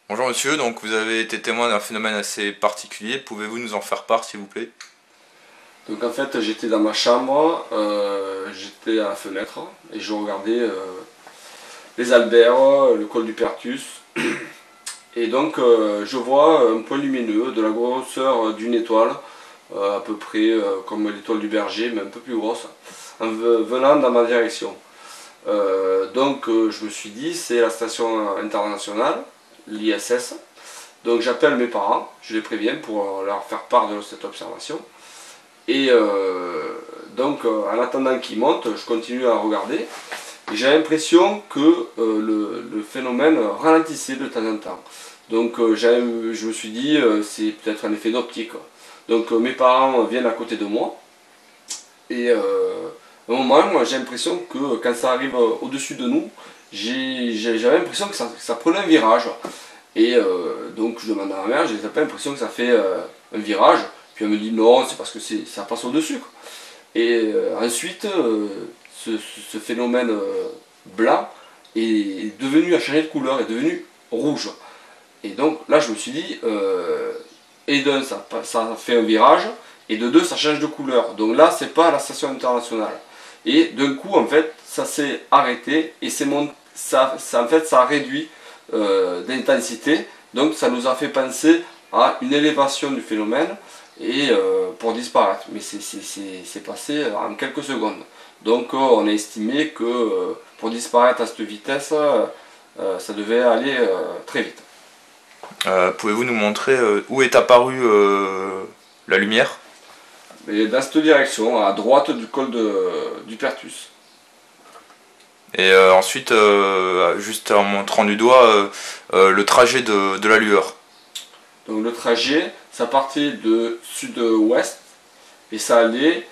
Bonjour monsieur, donc vous avez été témoin d'un phénomène assez particulier, pouvez-vous nous en faire part s'il vous plaît? Donc en fait j'étais dans ma chambre, j'étais à la fenêtre et je regardais les Albères, le col du Pertus. Et donc je vois un point lumineux de la grosseur d'une étoile, à peu près comme l'étoile du Berger, mais un peu plus grosse, venant dans ma direction. Je me suis dit c'est la station internationale, l'ISS. Donc j'appelle mes parents, je les préviens pour leur faire part de cette observation. Et en attendant qu'il monte, je continue à regarder. Et j'ai l'impression que le phénomène ralentissait de temps en temps. Je me suis dit, c'est peut-être un effet d'optique. Donc mes parents viennent à côté de moi. Et à un moment, moi, j'ai l'impression que quand ça arrive au-dessus de nous, j'avais l'impression que ça prenait un virage. Et donc je demande à ma mère, j'ai pas l'impression que ça fait un virage. Puis elle me dit non, c'est parce que ça passe au-dessus. Et ensuite, ce phénomène blanc est devenu, a changé de couleur, est devenu rouge. Et donc là, je me suis dit, et d'un, ça fait un virage, et de deux, ça change de couleur. Donc là, c'est pas la station internationale. Et d'un coup, en fait, ça s'est arrêté, et en fait, ça a réduit d'intensité. Donc ça nous a fait penser à une élévation du phénomène et pour disparaître. Mais c'est passé en quelques secondes. Donc on a estimé que pour disparaître à cette vitesse, ça devait aller très vite. Pouvez-vous nous montrer où est apparue la lumière? Et dans cette direction, à droite du col du Pertus. Et ensuite, juste en montrant du doigt, le trajet de la lueur. Donc le trajet, ça partait de sud-ouest et ça allait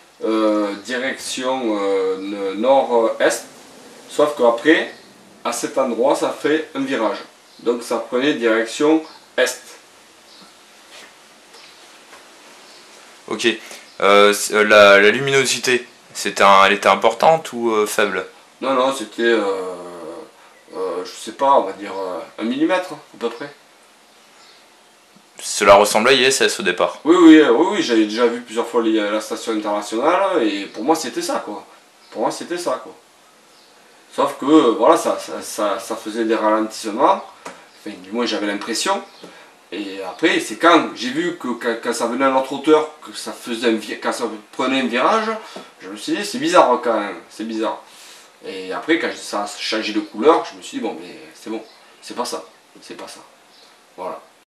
direction nord-est. Sauf qu'après, à cet endroit, ça fait un virage. Donc ça prenait direction est. Ok. La luminosité, elle était importante ou faible? Non, non, c'était, je sais pas, on va dire 1 millimètre à peu près. Cela ressemblait à ISS au départ. Oui, oui, oui, oui, j'avais déjà vu plusieurs fois la station internationale et pour moi c'était ça quoi. Pour moi c'était ça quoi. Sauf que voilà, ça faisait des ralentissements, enfin, du moins j'avais l'impression. Et après, c'est quand j'ai vu que quand ça venait à notre hauteur, que quand ça prenait un virage, je me suis dit c'est bizarre quand même, c'est bizarre. Et après, quand ça a changé de couleur, je me suis dit bon, mais c'est bon, c'est pas ça, c'est pas ça. Voilà.